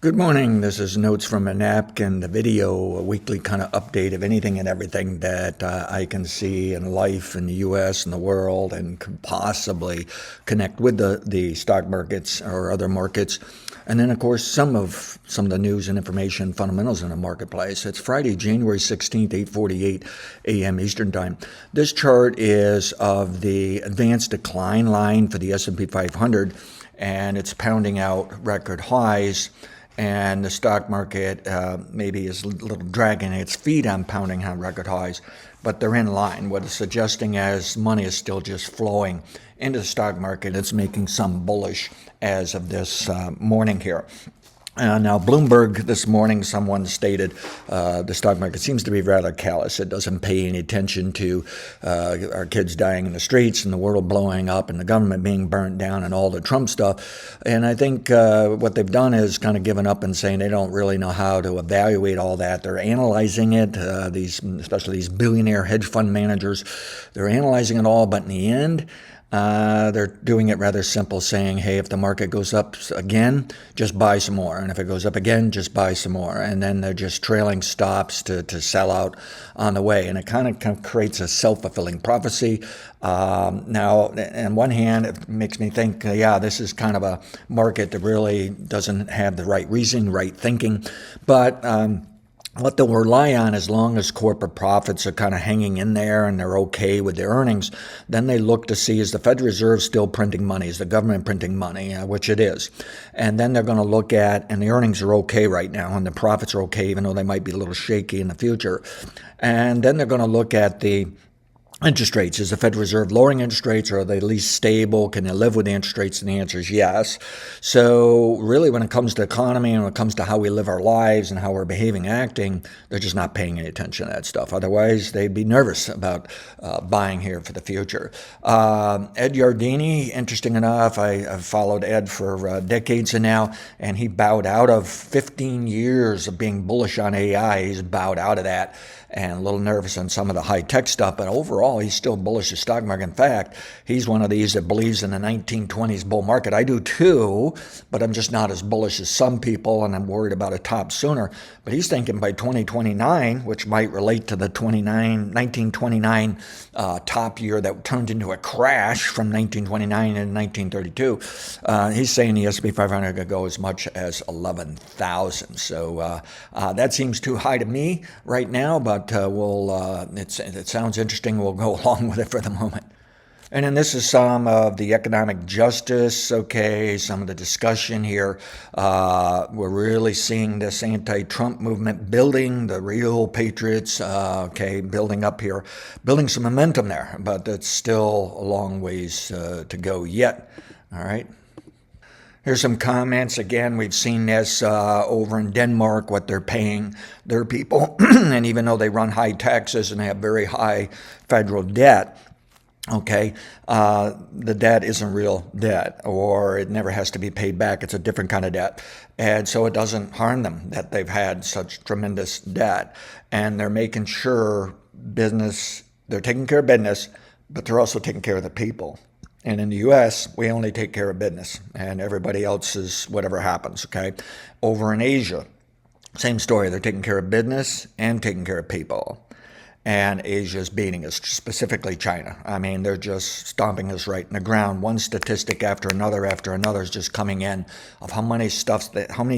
Good morning. This is Notes from a Napkin, the video, a weekly kind of update of anything and everything that I can see in life in the U.S. and the world and could possibly connect with the stock markets or other markets. And then, of course, some of the news and information fundamentals in the marketplace. It's Friday, January 16th, 8:48 a.m. Eastern Time. This chart is of the advanced decline line for the S&P 500, and it's pounding out record highs. And the stock market maybe is a little dragging its feet on pounding on record highs, but they're in line. What it's suggesting as money is still just flowing into the stock market. It's making some bullish as of this morning here. Now, Bloomberg this morning, someone stated the stock market seems to be rather callous. It doesn't pay any attention to our kids dying in the streets and the world blowing up and the government being burnt down and all the Trump stuff. And I think what they've done is kind of given up and saying they don't really know how to evaluate all that. They're analyzing it, especially these billionaire hedge fund managers. They're analyzing it all, but in the end, they're doing it rather simple, saying, hey, if the market goes up again, just buy some more. And if it goes up again, just buy some more. And then they're just trailing stops to sell out on the way. And it kind of creates a self-fulfilling prophecy. Now, on one hand, it makes me think, yeah, this is kind of a market that really doesn't have the right reasoning, right thinking. But what they'll rely on, as long as corporate profits are kind of hanging in there and they're okay with their earnings, then they look to see, is the Federal Reserve still printing money? Is the government printing money? Which it is. And then they're going to look at, and the earnings are okay right now, and the profits are okay, even though they might be a little shaky in the future. And then they're going to look at the interest rates. Is the Federal Reserve lowering interest rates, or are they at least stable? Can they live with the interest rates? And the answer is yes. So really, when it comes to economy and when it comes to how we live our lives and how we're behaving, acting, they're just not paying any attention to that stuff. Otherwise, they'd be nervous about buying here for the future. Ed Yardeni, interesting enough, I've followed Ed for decades now, and he bowed out of 15 years of being bullish on AI. He's bowed out of that and a little nervous on some of the high-tech stuff, but overall, he's still bullish the stock market. In fact, he's one of these that believes in the 1920s bull market. I do too, but I'm just not as bullish as some people, and I'm worried about a top sooner. But he's thinking by 2029, which might relate to the 1929 top year that turned into a crash from 1929 and 1932. He's saying the S&P 500 could go as much as 11,000. So that seems too high to me right now, but it sounds interesting. We'll go along with it for the moment. And then this is some of the economic justice, okay, some of the discussion here. We're really seeing this anti-Trump movement building, the real patriots, okay, building up here, building some momentum there, but it's still a long ways to go yet, all right? Here's some comments. Again, we've seen this over in Denmark, what they're paying their people. And even though they run high taxes and have very high federal debt, okay, the debt isn't real debt, or it never has to be paid back. It's a different kind of debt. And so it doesn't harm them that they've had such tremendous debt. And they're making sure they're taking care of business, but they're also taking care of the people. And in the U.S., we only take care of business, and everybody else is whatever happens, okay? Over in Asia, same story. They're taking care of business and taking care of people. And Asia's beating us, specifically China. I mean, they're just stomping us right in the ground. One statistic after another is just coming in of how many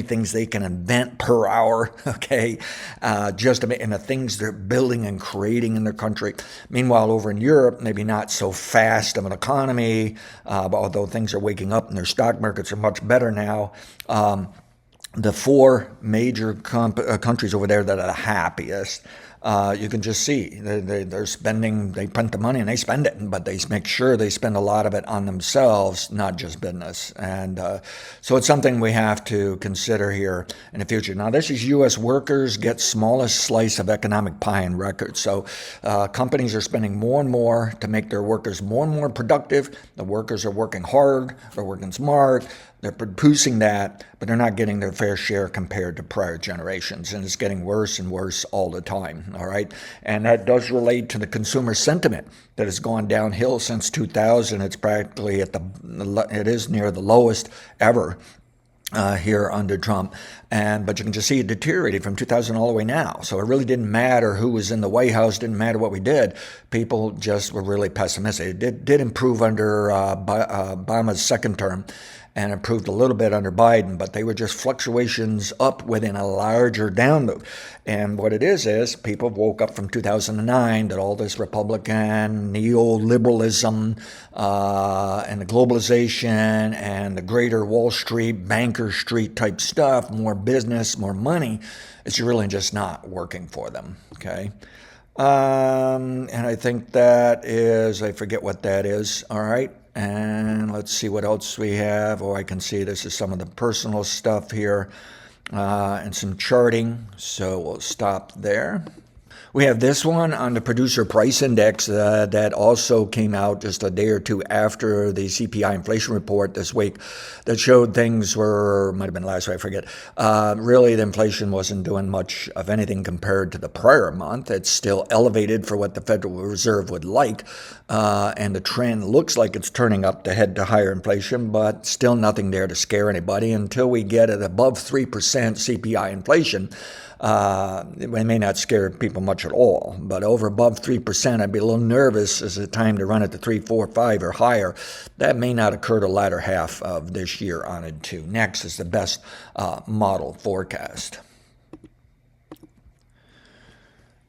things they can invent per hour, okay? And the things they're building and creating in their country. Meanwhile, over in Europe, maybe not so fast of an economy, but although things are waking up and their stock markets are much better now. The four major countries over there that are the happiest, you can just see they're spending, they print the money and they spend it, but they make sure they spend a lot of it on themselves, not just business. And so it's something we have to consider here in the future. Now, this is U.S. workers get smallest slice of economic pie in record. So companies are spending more and more to make their workers more and more productive. The workers are working hard, they're working smart, they're producing that, but they're not getting their fair share compared to prior generations. And it's getting worse and worse all the time, all right? And that does relate to the consumer sentiment that has gone downhill since 2000. It's practically it is near the lowest ever. here under Trump, but you can just see it deteriorated from 2000 all the way now. So it really didn't matter who was in the White House, didn't matter what we did. People just were really pessimistic. It did improve under Obama's second term, and improved a little bit under Biden, but they were just fluctuations up within a larger down move. And what it is people woke up from 2009 that all this Republican neoliberalism and the globalization and the greater Wall Street, Banker Street type stuff, more business, more money, it's really just not working for them, okay? And I think that is, I forget what that is, all right? And let's see what else we have. Oh, I can see this is some of the personal stuff here and some charting. So we'll stop there. We have this one on the producer price index that also came out just a day or two after the CPI inflation report this week that showed things were, might have been last week, I forget. Really, the inflation wasn't doing much of anything compared to the prior month. It's still elevated for what the Federal Reserve would like. And the trend looks like it's turning up to head to higher inflation, but still nothing there to scare anybody until we get it above 3% CPI inflation. It may not scare people much at all, but over above 3%, I'd be a little nervous. Is it time to run it to 3, 4, 5 or higher? That may not occur the latter half of this year on into next is the best model forecast.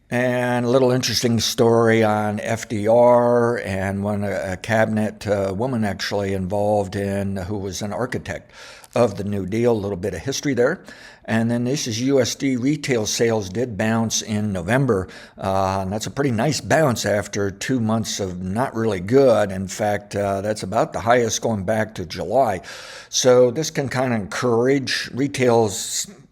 And a little interesting story on FDR and one a cabinet woman actually involved in who was an architect of the New Deal, a little bit of history there. And then this is USD retail sales did bounce in November. And that's a pretty nice bounce after 2 months of not really good. In fact, that's about the highest going back to July. So this can kind of encourage retail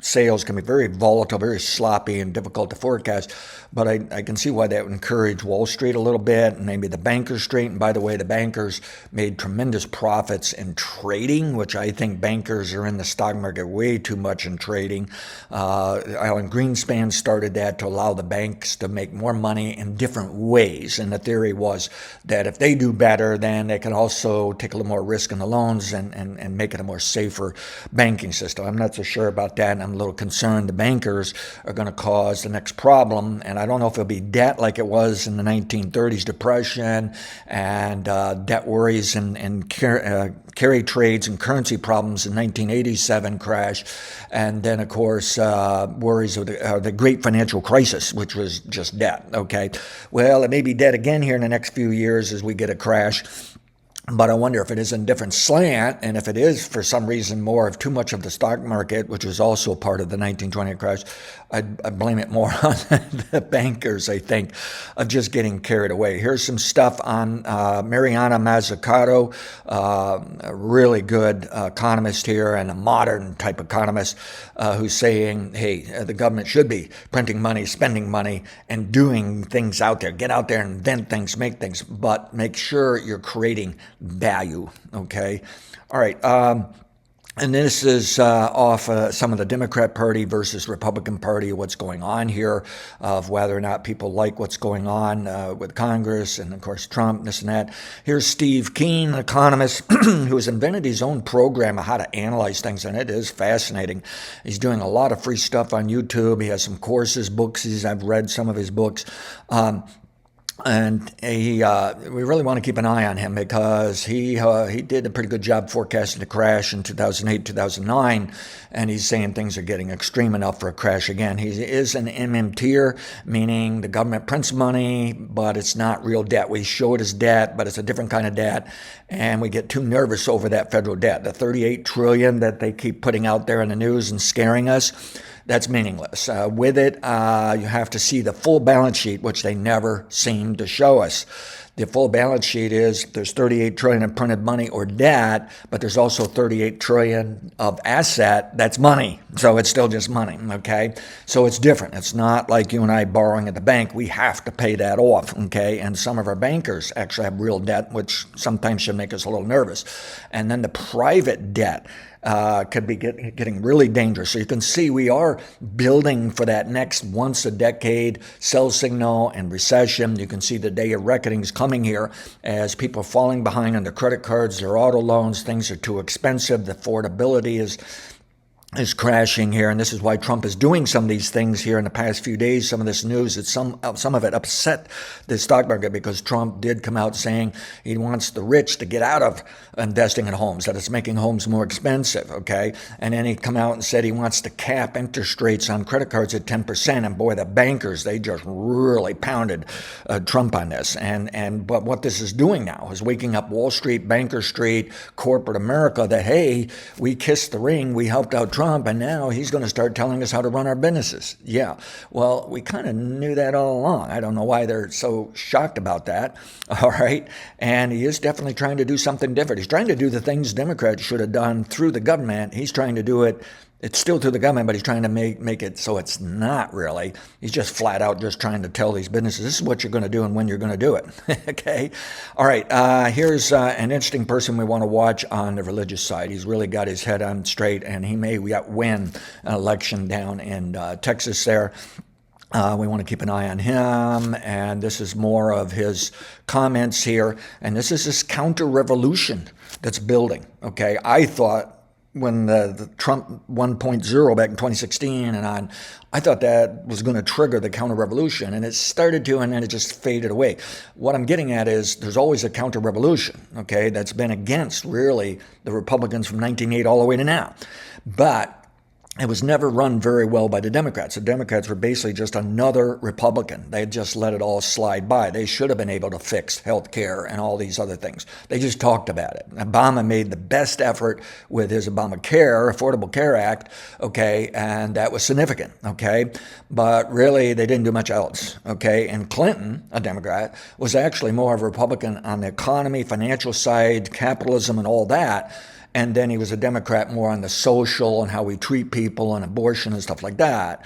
sales can be very volatile, very sloppy, and difficult to forecast. But I can see why that would encourage Wall Street a little bit, and maybe the Bankers Street. And by the way, the bankers made tremendous profits in trading, which I think bankers are in the stock market way too much in trading. Alan Greenspan started that to allow the banks to make more money in different ways. And the theory was that if they do better, then they can also take a little more risk in the loans and make it a more safer banking system. I'm not so sure about that, and I'm a little concerned the bankers are going to cause the next problem. And I don't know if it'll be debt like it was in the 1930s depression and debt worries and carry trades and currency problems in 1987 crash. And then, of course, worries of the great financial crisis, which was just debt. Okay, well, it may be debt again here in the next few years as we get a crash. But I wonder if it is in a different slant, and if it is for some reason more of too much of the stock market, which was also part of the 1920 crash, I'd blame it more on the bankers, I think, of just getting carried away. Here's some stuff on Mariana Mazzucato, a really good economist here and a modern type economist who's saying, hey, the government should be printing money, spending money, and doing things out there. Get out there and invent things, make things, but make sure you're creating value, okay? All right. And this is off some of the Democrat Party versus Republican Party, what's going on here, of whether or not people like what's going on with Congress and, of course, Trump, this and that. Here's Steve Keen, an economist who has invented his own program of how to analyze things, and it is fascinating. He's doing a lot of free stuff on YouTube. He has some courses, books. I've read some of his books. And we really want to keep an eye on him because he did a pretty good job forecasting the crash in 2008, 2009, and he's saying things are getting extreme enough for a crash again. He is an MMTer, meaning the government prints money, but it's not real debt. We show it as debt, but it's a different kind of debt, and we get too nervous over that federal debt. The $38 trillion that they keep putting out there in the news and scaring us, that's meaningless. With it, you have to see the full balance sheet, which they never seem to show us. The full balance sheet is there's $38 trillion in printed money or debt, but there's also $38 trillion of asset that's money. So it's still just money, okay? So it's different. It's not like you and I borrowing at the bank. We have to pay that off, okay? And some of our bankers actually have real debt, which sometimes should make us a little nervous. And then the private debt could be getting really dangerous. So you can see we are building for that next once a decade sell signal and recession. You can see the day of reckoning is coming here as people are falling behind on their credit cards, their auto loans. Things are too expensive. The affordability is is crashing here, and this is why Trump is doing some of these things here in the past few days. Some of this news, that some of it upset the stock market because Trump did come out saying he wants the rich to get out of investing in homes, that it's making homes more expensive, okay? And then he come out and said he wants to cap interest rates on credit cards at 10%. And boy, the bankers, they just really pounded Trump on this. But what this is doing now is waking up Wall Street, Banker Street, corporate America that, hey, we kissed the ring, we helped out Trump, and now he's going to start telling us how to run our businesses. Yeah, well, we kind of knew that all along. I don't know why they're so shocked about that, all right? And he is definitely trying to do something different. He's trying to do the things Democrats should have done through the government. He's trying to do it. It's still through the government, but he's trying to make it so it's not really. He's just flat out just trying to tell these businesses, this is what you're going to do and when you're going to do it. Okay? All right. Here's an interesting person we want to watch on the religious side. He's really got his head on straight, and he may win an election down in Texas there. We want to keep an eye on him, and this is more of his comments here. And this is this counter-revolution that's building. Okay? I thought when the Trump 1.0 back in 2016 and on, I thought that was going to trigger the counter-revolution, and it started to, and then it just faded away. What I'm getting at is there's always a counter-revolution, okay, that's been against, really, the Republicans from 1980 all the way to now. But it was never run very well by the Democrats. The Democrats were basically just another Republican. They had just let it all slide by. They should have been able to fix health care and all these other things. They just talked about it. Obama made the best effort with his Obamacare, Affordable Care Act, okay, and that was significant, okay? But really, they didn't do much else, okay? And Clinton, a Democrat, was actually more of a Republican on the economy, financial side, capitalism, and all that. And then he was a Democrat more on the social and how we treat people and abortion and stuff like that.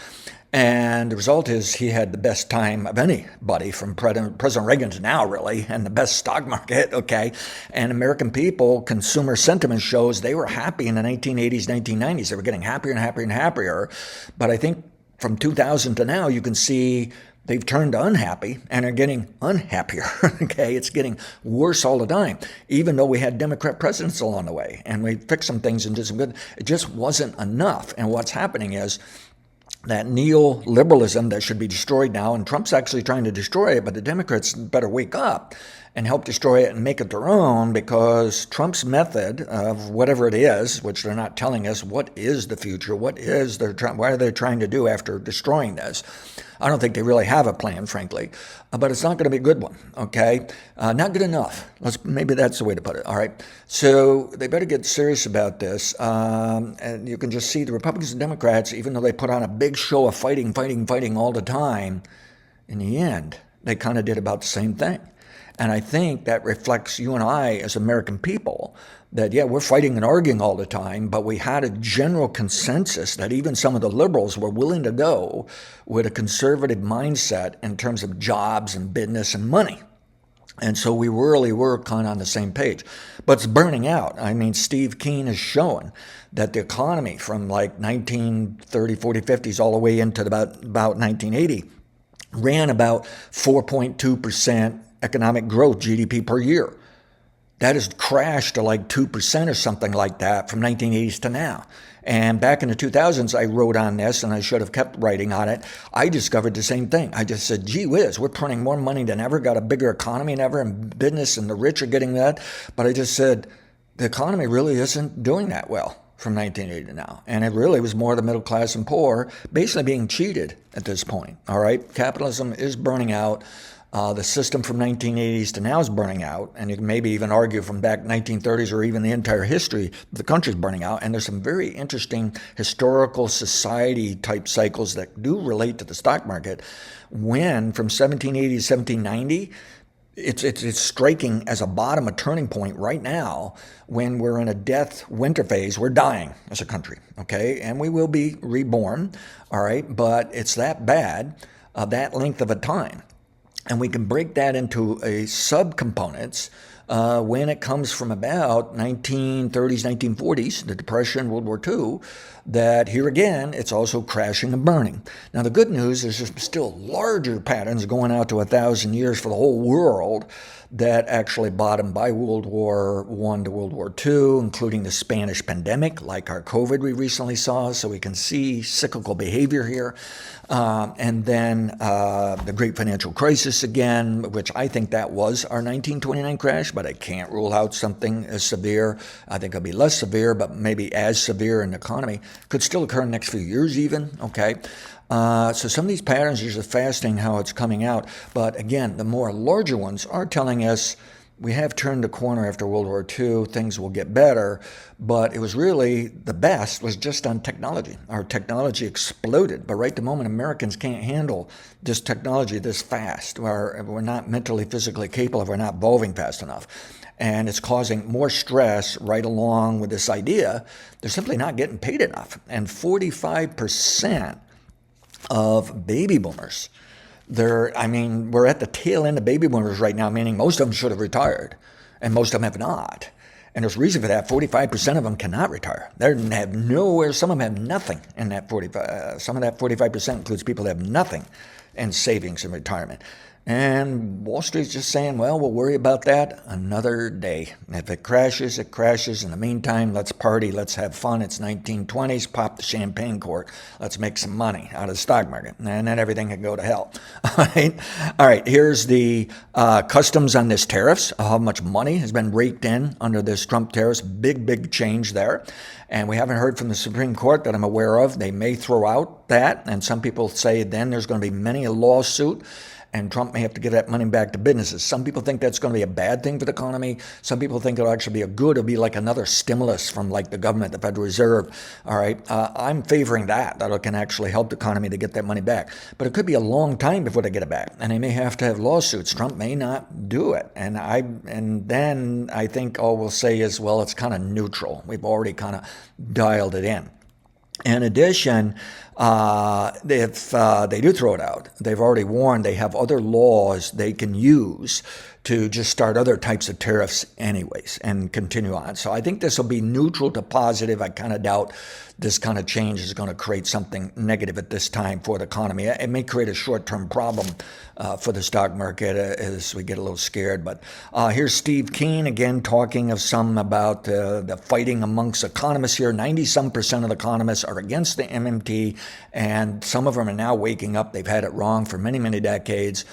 And the result is he had the best time of anybody from President Reagan to now, really, and the best stock market, okay? And American people, consumer sentiment shows they were happy in the 1980s, 1990s. They were getting happier and happier and happier. But I think from 2000 to now, you can see they've turned unhappy and are getting unhappier, okay? It's getting worse all the time, even though we had Democrat presidents along the way, and we fixed some things and did some good. It just wasn't enough. And what's happening is that neoliberalism that should be destroyed now, and Trump's actually trying to destroy it, but the Democrats better wake up and help destroy it and make it their own, because Trump's method of whatever it is, which they're not telling us what is the future, what are they trying to do after destroying this? I don't think they really have a plan, frankly, but it's not going to be a good one, okay? Not good enough. Maybe that's the way to put it, all right? So they better get serious about this. And you can just see the Republicans and Democrats, even though they put on a big show of fighting all the time, in the end, they kind of did about the same thing. And I think that reflects you and I as American people, that, yeah, we're fighting and arguing all the time, but we had a general consensus that even some of the liberals were willing to go with a conservative mindset in terms of jobs and business and money. And so we really were kind of on the same page. But it's burning out. I mean, Steve Keen has shown that the economy from like 1930, 40, 50s all the way into about 1980 ran about 4.2% economic growth, GDP per year. That has crashed to like 2% or something like that from 1980s to now. And back in the 2000s, I wrote on this, and I should have kept writing on it. I discovered the same thing. I just said, gee whiz, we're printing more money than ever, got a bigger economy than ever, and business and the rich are getting that. But I just said, the economy really isn't doing that well from 1980 to now. And it really was more the middle class and poor basically being cheated at this point, all right? Capitalism is burning out. The system from 1980s to now is burning out, and you can maybe even argue from back 1930s or even the entire history of the country's burning out. And there's some very interesting historical society type cycles that do relate to the stock market. When from 1780 to 1790, it's striking as a bottom, a turning point right now when we're in a death winter phase. We're dying as a country, okay? And we will be reborn, all right? But it's that bad, that length of a time. And we can break that into a subcomponents when it comes from about 1930s, 1940s, the Depression, World War II, that here again, it's also crashing and burning. Now, the good news is there's still larger patterns going out to 1,000 years for the whole world that actually bottomed by World War I to World War II, including the Spanish pandemic, like our COVID we recently saw. So we can see cyclical behavior here. And then the great financial crisis again, which I think that was our 1929 crash, but I can't rule out something as severe. I think it'll be less severe, but maybe as severe in the economy. Could still occur in the next few years even, okay? So some of these patterns are just fascinating how it's coming out. But again, the more larger ones are telling us we have turned the corner after World War II, things will get better, but it was really the best was just on technology. Our technology exploded, but right the moment Americans can't handle this technology this fast, we're not mentally, physically capable, we're not evolving fast enough. And it's causing more stress right along with this idea they're simply not getting paid enough. And 45% of baby boomers, we're at the tail end of baby boomers right now, meaning most of them should have retired, and most of them have not. And there's a reason for that. 45% of them cannot retire. They have nowhere. Some of them have nothing in that 45. Some of that 45% includes people that have nothing in savings in retirement. And Wall Street's just saying, well, we'll worry about that another day. If it crashes, it crashes. In the meantime, let's party, let's have fun. It's 1920s, pop the champagne cork. Let's make some money out of the stock market. And then everything can go to hell. All right, here's the customs on this tariffs, how much money has been raked in under this Trump tariffs. Big change there. And we haven't heard from the Supreme Court that I'm aware of. They may throw out that. And some people say then there's going to be many a lawsuit, and Trump may have to give that money back to businesses. Some people think that's going to be a bad thing for the economy. Some people think it'll actually be a good. It'll be like another stimulus from like the government, the Federal Reserve. All right, I'm favoring that it can actually help the economy to get that money back. But it could be a long time before they get it back, and they may have to have lawsuits. Trump may not do it, and then I think all we'll say is, well, it's kind of neutral. We've already kind of dialed it in. In addition, if they do throw it out, they've already warned they have other laws they can use to just start other types of tariffs anyways and continue on. So I think this will be neutral to positive. I kind of doubt this kind of change is going to create something negative at this time for the economy. It may create a short-term problem for the stock market as we get a little scared. But here's Steve Keen again talking of some about the fighting amongst economists here. 90-some% of the economists are against the MMT, and some of them are now waking up. They've had it wrong for many decades.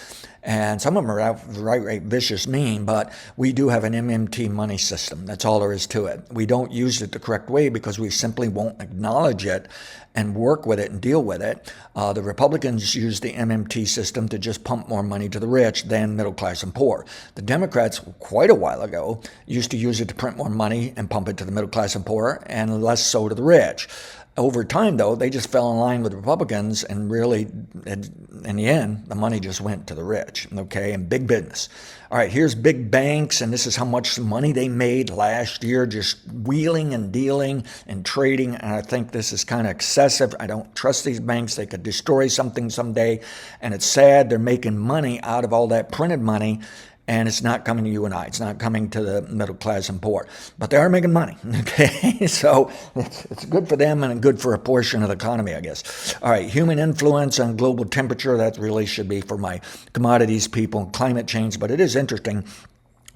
And some of them are outright vicious mean, but we do have an MMT money system. That's all there is to it. We don't use it the correct way because we simply won't acknowledge it and work with it and deal with it. The Republicans use the MMT system to just pump more money to the rich than middle class and poor. The Democrats, quite a while ago, used to use it to print more money and pump it to the middle class and poor, and less so to the rich. Over time, though, they just fell in line with Republicans, and really, in the end, the money just went to the rich, okay, and big business. All right, here's big banks, and this is how much money they made last year just wheeling and dealing and trading, and I think this is kind of excessive. I don't trust these banks. They could destroy something someday, and it's sad they're making money out of all that printed money, and it's not coming to you and I. It's not coming to the middle class and poor. But they are making money, okay? So it's good for them and good for a portion of the economy, I guess. All right, human influence on global temperature. That really should be for my commodities people and climate change. But it is interesting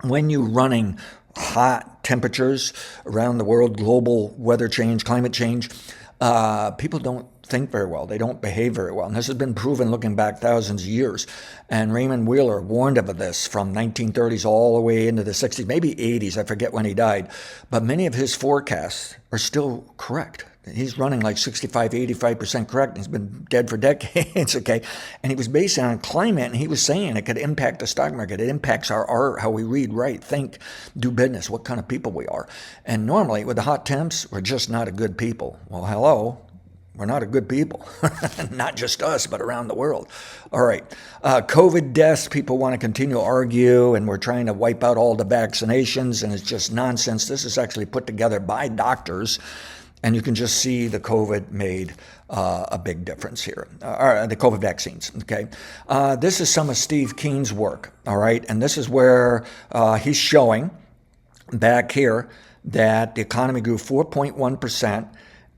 when you're running hot temperatures around the world, global weather change, climate change, people don't think very well. They don't behave very well. And this has been proven looking back thousands of years. And Raymond Wheeler warned of this from 1930s all the way into the 60s, maybe 80s. I forget when he died. But many of his forecasts are still correct. He's running like 65, 85% correct. He's been dead for decades, okay? And he was based on climate, and he was saying it could impact the stock market. It impacts our art, how we read, write, think, do business, what kind of people we are. And normally, with the hot temps, we're just not a good people. Well, hello. We're not a good people, not just us, but around the world. All right, COVID deaths, people want to continue to argue, and we're trying to wipe out all the vaccinations, and it's just nonsense. This is actually put together by doctors, and you can just see the COVID made a big difference here, or the COVID vaccines, okay? This is some of Steve Keen's work, all right? And this is where he's showing back here that the economy grew 4.1%,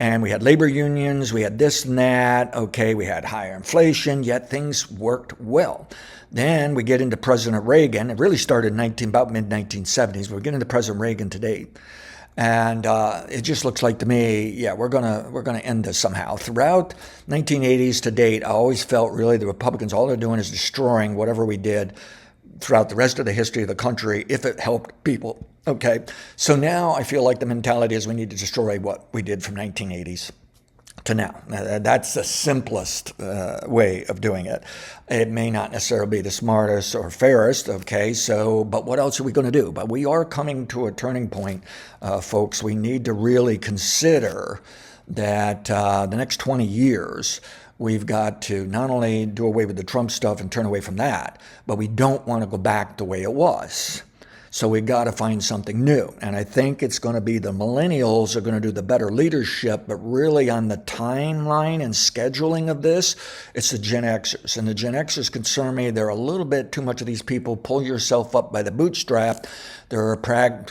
And we had labor unions, we had this and that, okay, we had higher inflation, yet things worked well. Then we get into President Reagan. It really started about mid-1970s. We get into President Reagan today. And it just looks like to me, yeah, we're gonna end this somehow. Throughout 1980s to date, I always felt really the Republicans, all they're doing is destroying whatever we did throughout the rest of the history of the country if it helped people. Okay, so now I feel like the mentality is we need to destroy what we did from 1980s to now. That's the simplest way of doing it. It may not necessarily be the smartest or fairest, okay, but what else are we going to do? But we are coming to a turning point, folks. We need to really consider that the next 20 years, we've got to not only do away with the Trump stuff and turn away from that, but we don't want to go back the way it was. So we got to find something new. And I think it's going to be the millennials are going to do the better leadership, but really on the timeline and scheduling of this, it's the Gen Xers. And the Gen Xers concern me. They're a little bit too much of these people pull yourself up by the bootstrap. They're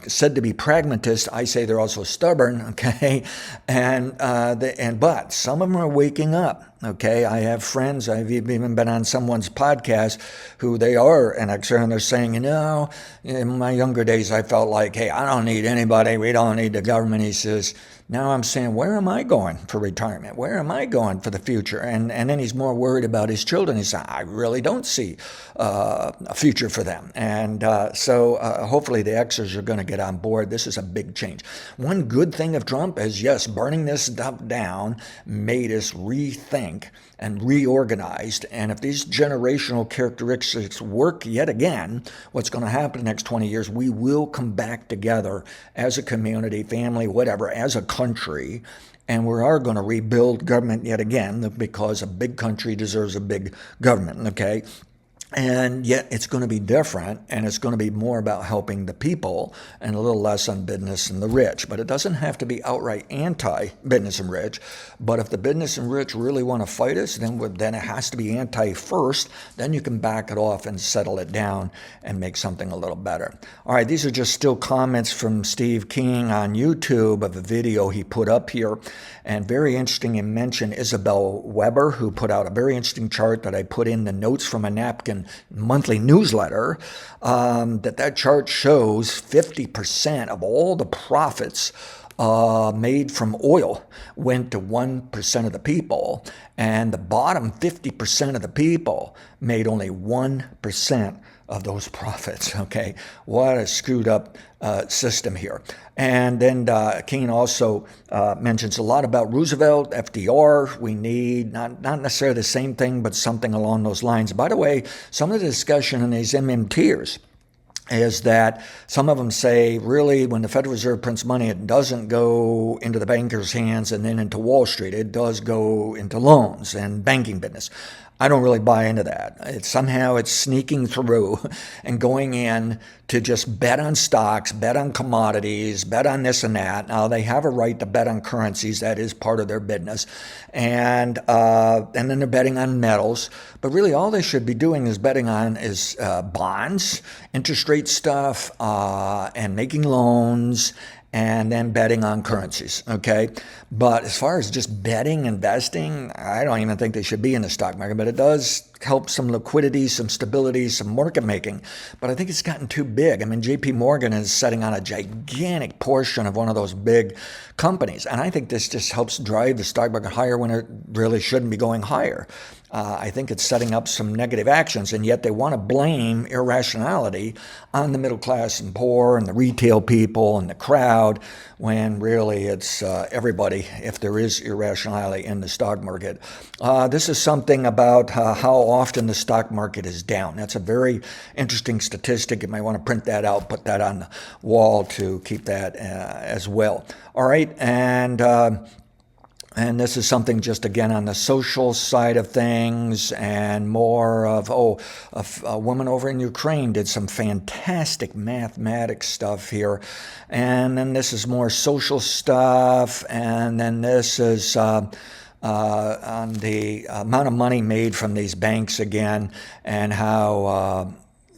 said to be pragmatists. I say they're also stubborn, okay? But some of them are waking up. Okay, I have friends, I've even been on someone's podcast who they are an Xer, and they're saying, in my younger days, I felt like, hey, I don't need anybody. We don't need the government. He says, now I'm saying, where am I going for retirement? Where am I going for the future? And then he's more worried about his children. He said, I really don't see a future for them. And so hopefully the Xers are going to get on board. This is a big change. One good thing of Trump is, yes, burning this stuff down made us rethink and reorganized. And if these generational characteristics work yet again, what's going to happen in the next 20 years, we will come back together as a community, family, whatever, as a country. And we are going to rebuild government yet again because a big country deserves a big government, okay? And yet it's going to be different, and it's going to be more about helping the people and a little less on business and the rich. But it doesn't have to be outright anti-business and rich. But if the business and rich really want to fight us, then it has to be anti first. Then you can back it off and settle it down and make something a little better. All right, these are just still comments from Steve King on YouTube of a video he put up here. And very interesting, he mentioned Isabel Weber, who put out a very interesting chart that I put in the notes from a Napkin monthly newsletter, that chart shows 50% of all the profits made from oil went to 1% of the people, and the bottom 50% of the people made only 1% of those profits. Okay, what a screwed up system here. And then King also mentions a lot about Roosevelt, FDR. We need not necessarily the same thing, but something along those lines. By the way, some of the discussion in these MMTers is that some of them say, really, when the Federal Reserve prints money, it doesn't go into the bankers' hands and then into Wall Street. It does go into loans and banking business. I don't really buy into that. Somehow it's sneaking through and going in to just bet on stocks, bet on commodities, bet on this and that. Now, they have a right to bet on currencies. That is part of their business. And then they're betting on metals. But really all they should be doing is betting on is bonds, interest rate stuff, and making loans, and then betting on currencies, okay? But as far as just betting, investing, I don't even think they should be in the stock market, but it does help some liquidity, some stability, some market making. But I think it's gotten too big. I mean, JP Morgan is sitting on a gigantic portion of one of those big companies. And I think this just helps drive the stock market higher when it really shouldn't be going higher. I think it's setting up some negative actions, and yet they want to blame irrationality on the middle class and poor and the retail people and the crowd, when really it's everybody, if there is irrationality in the stock market. This is something about how often the stock market is down. That's a very interesting statistic. You might want to print that out, put that on the wall to keep that as well. All right, and this is something just, again, on the social side of things, and more of, a woman over in Ukraine did some fantastic mathematics stuff here. And then this is more social stuff. And then this is on the amount of money made from these banks again, and how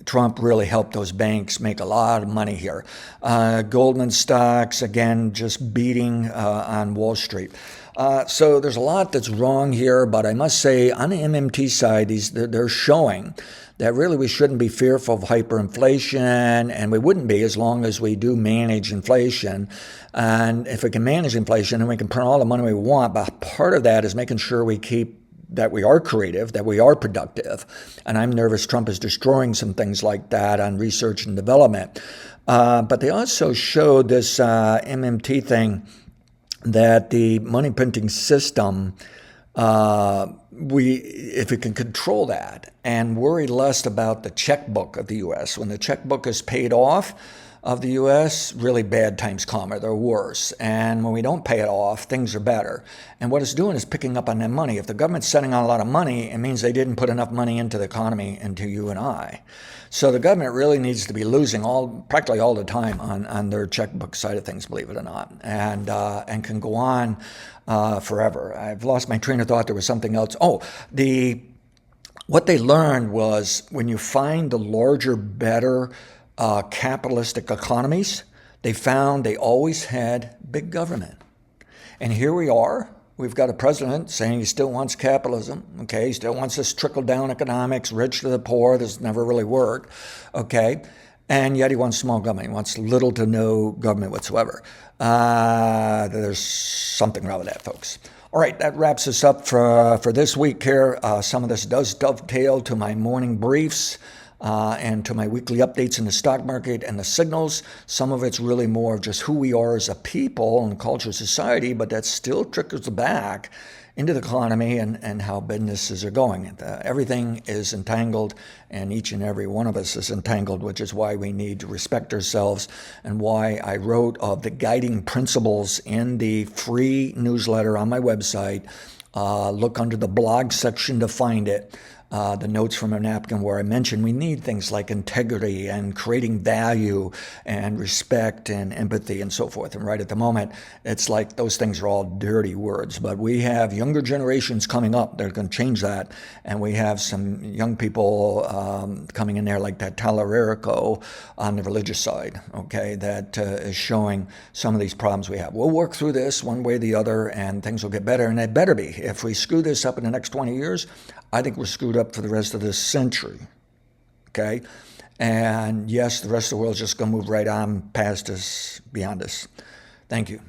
Trump really helped those banks make a lot of money here. Goldman stocks, again, just beating on Wall Street. So there's a lot that's wrong here, but I must say on the MMT side, they're showing that really we shouldn't be fearful of hyperinflation, and we wouldn't be as long as we do manage inflation. And if we can manage inflation, then we can print all the money we want, but part of that is making sure that we are creative, that we are productive. And I'm nervous Trump is destroying some things like that on research and development. But they also showed this MMT thing that the money printing system, if we can control that and worry less about the checkbook of the U.S. When the checkbook is paid off of the U.S., really bad times come, or they're worse. And when we don't pay it off, things are better. And what it's doing is picking up on that money. If the government's sending out a lot of money, it means they didn't put enough money into the economy, into you and I. So the government really needs to be losing practically all the time on their checkbook side of things, believe it or not, and can go on forever. I've lost my train of thought. There was something else. What they learned was when you find the larger, better capitalistic economies, they found they always had big government. And here we are. We've got a president saying he still wants capitalism, okay? He still wants this trickle-down economics, rich to the poor. This never really worked, okay? And yet he wants small government. He wants little to no government whatsoever. There's something wrong with that, folks. All right, that wraps us up for this week here. Some of this does dovetail to my morning briefs and to my weekly updates in the stock market and the signals. Some of it's really more of just who we are as a people and culture, society, but that still trickles back into the economy and how businesses are going. Everything is entangled, and each and every one of us is entangled, which is why we need to respect ourselves and why I wrote of the guiding principles in the free newsletter on my website. Look under the blog section to find it. The notes from a napkin, where I mentioned we need things like integrity and creating value and respect and empathy and so forth. And right at the moment, it's like those things are all dirty words. But we have younger generations coming up. They're going to change that. And we have some young people coming in there like that Talarico on the religious side, okay, that is showing some of these problems we have. We'll work through this one way or the other, and things will get better. And they better be. If we screw this up in the next 20 years, I think we're screwed up for the rest of this century, okay? And yes, the rest of the world's just going to move right on past us, beyond us. Thank you.